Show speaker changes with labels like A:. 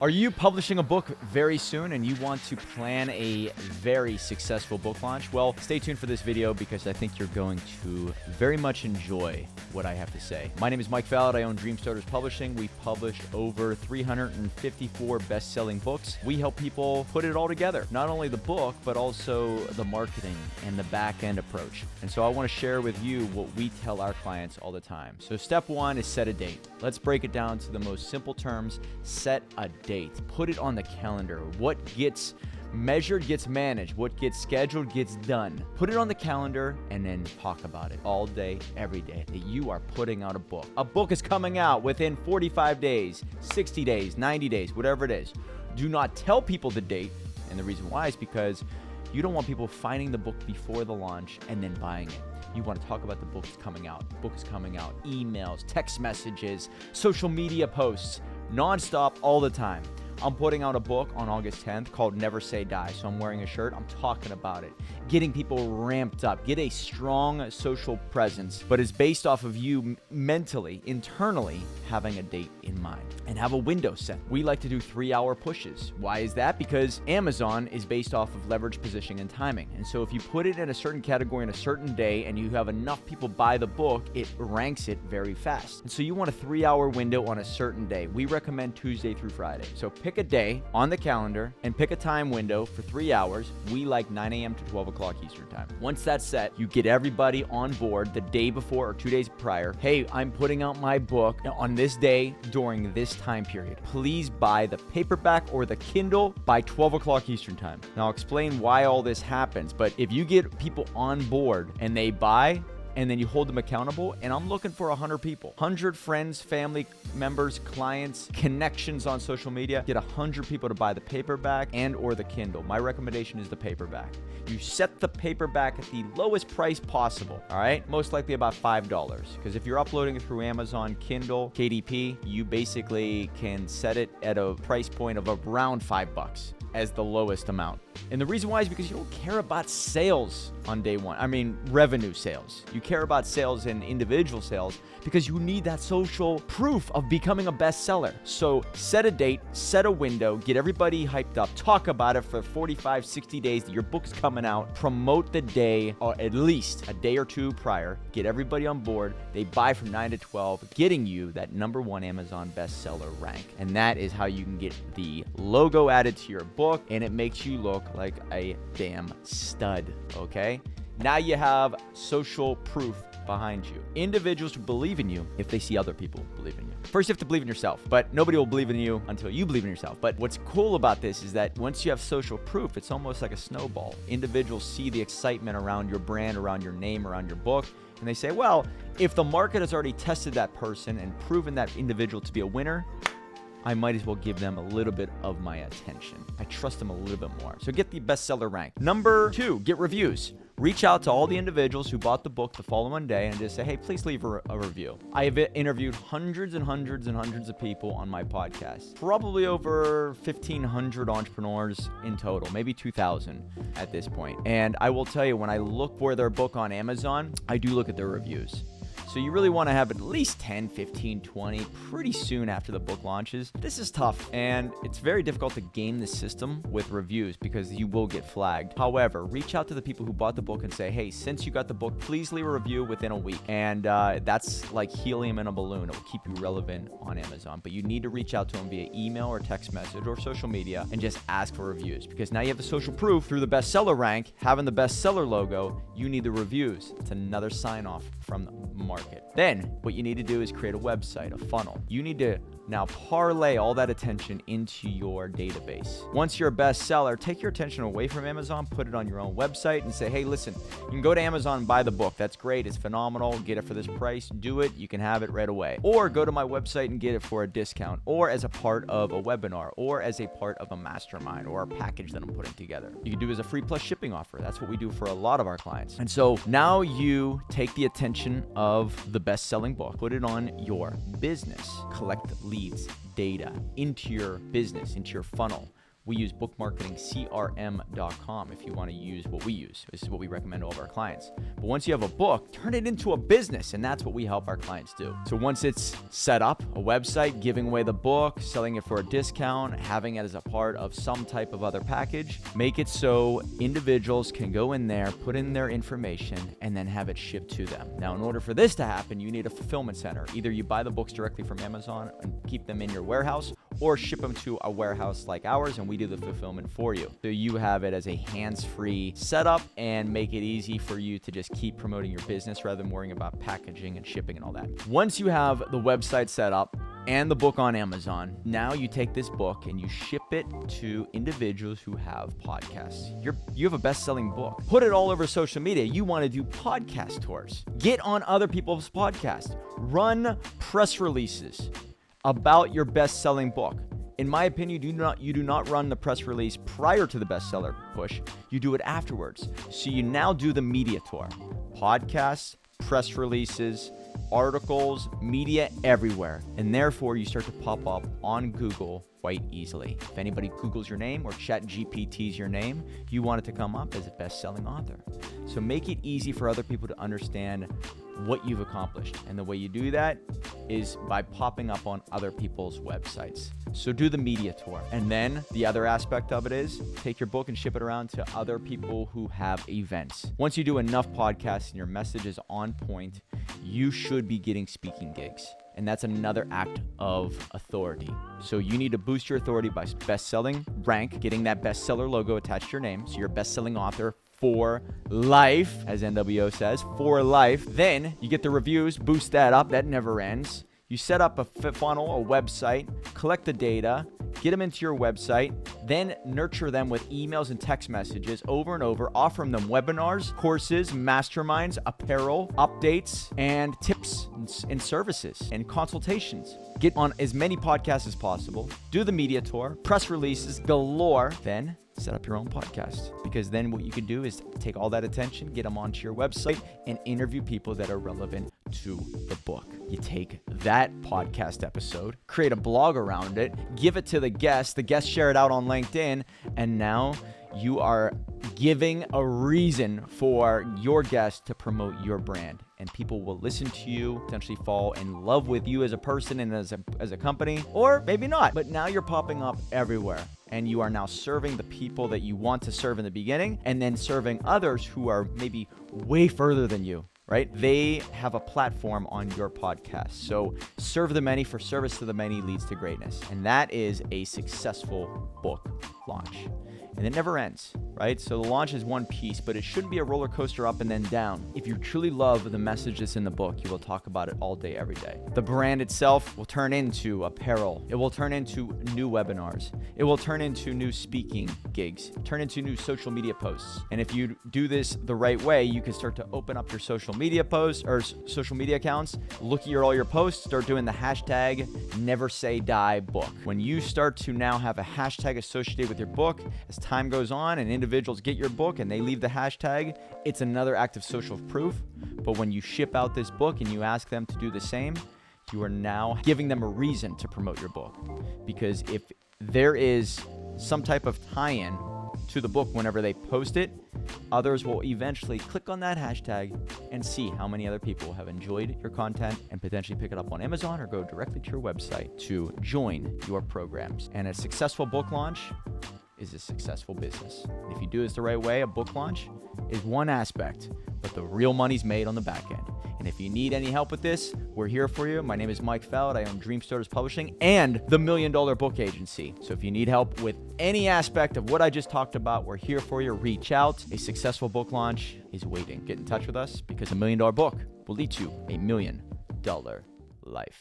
A: Are you publishing a book very soon and you want to plan a very successful book launch? Well, stay tuned for this video because I think you're going to very much enjoy what I have to say. My name is Mike Fallat. I own Dream Starters Publishing. We've published over 354 best-selling books. We help people put it all together. Not only the book, but also the marketing and the back-end approach. And so I want to share with you what we tell our clients all the time. So step one is set a date. Let's break it down to the most simple terms. Set a date. Put it on the calendar. What gets measured gets managed. What gets scheduled gets done. Put it on the calendar and then talk about it all day, every day, that you are putting out a book. A book is coming out within 45 days, 60 days, 90 days, whatever it is. Do not tell people the date. And the reason why is because you don't want people finding the book before the launch and then buying it. You want to talk about the book is coming out. Book is coming out. Emails, text messages, social media posts, nonstop all the time. I'm putting out a book on August 10th called Never Say Die. So I'm wearing a shirt. I'm talking about it. Getting people ramped up. Get a strong social presence. But it's based off of you mentally, internally, having a date in mind. And have a window set. We like to do 3-hour pushes. Why is that? Because Amazon is based off of leverage, positioning, and timing. And so if you put it in a certain category in a certain day and you have enough people buy the book, it ranks it very fast. And so you want a 3-hour window on a certain day. We recommend Tuesday through Friday. So pick a day on the calendar and pick a time window for 3 hours. We like 9 a.m. to 12 o'clock Eastern time. Once that's set, you get everybody on board the day before or 2 days prior. Hey, I'm putting out my book on this day during this time period. Please buy the paperback or the Kindle by 12 o'clock Eastern time. Now I'll explain why all this happens, but if you get people on board and they buy, and then you hold them accountable, and I'm looking for 100 people. 100 friends, family members, clients, connections on social media. Get 100 people to buy the paperback and or the Kindle. My recommendation is the paperback. You set the paperback at the lowest price possible, all right? Most likely about $5. Because if you're uploading it through Amazon, Kindle, KDP, you basically can set it at a price point of around $5 as the lowest amount. And the reason why is because you don't care about sales on day one. I mean, revenue sales. You care about sales and individual sales because you need that social proof of becoming a bestseller. So set a date, set a window, get everybody hyped up, talk about it for 45, 60 days that your book's coming out, promote the day or at least a day or two prior, get everybody on board. They buy from 9 to 12, getting you that #1 Amazon bestseller rank. And that is how you can get the logo added to your book and it makes you look like a damn stud, okay? Now you have social proof behind you. Individuals who believe in you if they see other people believe in you. First, you have to believe in yourself, but nobody will believe in you until you believe in yourself. But what's cool about this is that once you have social proof, it's almost like a snowball. Individuals see the excitement around your brand, around your name, around your book, and they say, well, if the market has already tested that person and proven that individual to be a winner, I might as well give them a little bit of my attention. I trust them a little bit more. So get the bestseller rank. Number 2, get reviews. Reach out to all the individuals who bought the book the following day and just say, hey, please leave a review. I have interviewed hundreds and hundreds and hundreds of people on my podcast. Probably over 1,500 entrepreneurs in total, maybe 2,000 at this point. And I will tell you, when I look for their book on Amazon, I do look at their reviews. So you really want to have at least 10, 15, 20 pretty soon after the book launches. This is tough, and it's very difficult to game the system with reviews because you will get flagged. However, reach out to the people who bought the book and say, hey, since you got the book, please leave a review within a week. And that's like helium in a balloon. It will keep you relevant on Amazon. But you need to reach out to them via email or text message or social media and just ask for reviews because now you have the social proof through the bestseller rank, having the bestseller logo, you need the reviews. It's another sign off from the market. Then what you need to do is create a website, a funnel. You need to now parlay all that attention into your database. Once you're a bestseller, take your attention away from Amazon, put it on your own website and say, hey, listen, you can go to Amazon and buy the book. That's great. It's phenomenal. Get it for this price. Do it. You can have it right away. Or go to my website and get it for a discount or as a part of a webinar or as a part of a mastermind or a package that I'm putting together. You can do it as a free plus shipping offer. That's what we do for a lot of our clients. And so now you take the attention of the best-selling book, put it on your business, collect leads, data into your business, into your funnel. We use bookmarketingcrm.com if you want to use what we use. This is what we recommend to all of our clients. But once you have a book, turn it into a business, and that's what we help our clients do. So once it's set up, a website, giving away the book, selling it for a discount, having it as a part of some type of other package, make it so individuals can go in there, put in their information, and then have it shipped to them. Now, in order for this to happen, you need a fulfillment center. Either you buy the books directly from Amazon and keep them in your warehouse, or ship them to a warehouse like ours, and we do the fulfillment for you. So you have it as a hands-free setup and make it easy for you to just keep promoting your business rather than worrying about packaging and shipping and all that. Once you have the website set up and the book on Amazon, now you take this book and you ship it to individuals who have podcasts. You have a best-selling book. Put it all over social media. You want to do podcast tours. Get on other people's podcasts. Run press releases about your best-selling book. In my opinion, you do not run the press release prior to the bestseller push. You do it afterwards. So you now do the media tour. Podcasts, press releases, articles, media everywhere. And therefore, you start to pop up on Google quite easily. If anybody Googles your name or ChatGPT's your name, you want it to come up as a best-selling author. So make it easy for other people to understand what you've accomplished. And the way you do that is by popping up on other people's websites. So do the media tour. And then the other aspect of it is take your book and ship it around to other people who have events. Once you do enough podcasts and your message is on point, you should be getting speaking gigs. And that's another act of authority. So you need to boost your authority by best-selling rank, getting that bestseller logo attached to your name. So you're a best-selling author for life, as NWO says, for life. Then you get the reviews, boost that up. That never ends. You set up a funnel, a website, collect the data, get them into your website, then nurture them with emails and text messages over and over, offering them webinars, courses, masterminds, apparel, updates, and tips and services and consultations. Get on as many podcasts as possible, do the media tour, press releases galore, then set up your own podcast, because then what you can do is take all that attention, get them onto your website, and interview people that are relevant to the book. You take that podcast episode, create a blog around it, give it to the guests share it out on LinkedIn, and now you are giving a reason for your guest to promote your brand. And people will listen to you, potentially fall in love with you as a person and as a company, or maybe not. But now you're popping up everywhere. And you are now serving the people that you want to serve in the beginning, and then serving others who are maybe way further than you, right? They have a platform on your podcast. So serve the many, for service to the many leads to greatness. And that is a successful book launch. And it never ends, right? So the launch is one piece, but it shouldn't be a roller coaster up and then down. If you truly love the message that's in the book, you will talk about it all day, every day. The brand itself will turn into apparel. It will turn into new webinars. It will turn into new speaking gigs, turn into new social media posts. And if you do this the right way, you can start to open up your social media posts or social media accounts, look at all your posts, start doing the hashtag never say die book. When you start to now have a hashtag associated with your book, as time goes on and individuals get your book and they leave the hashtag, it's another act of social proof. But when you ship out this book and you ask them to do the same, you are now giving them a reason to promote your book. Because if there is some type of tie-in to the book whenever they post it, others will eventually click on that hashtag and see how many other people have enjoyed your content and potentially pick it up on Amazon or go directly to your website to join your programs. And a successful book launch is a successful business. And if you do this the right way, a book launch is one aspect, but the real money's made on the back end. And if you need any help with this, we're here for you. My name is Mike Fallat. I own Dream Starters Publishing and the $1 Million Book Agency. So if you need help with any aspect of what I just talked about, we're here for you. Reach out. A successful book launch is waiting. Get in touch with us because $1 million book will lead to $1 million life.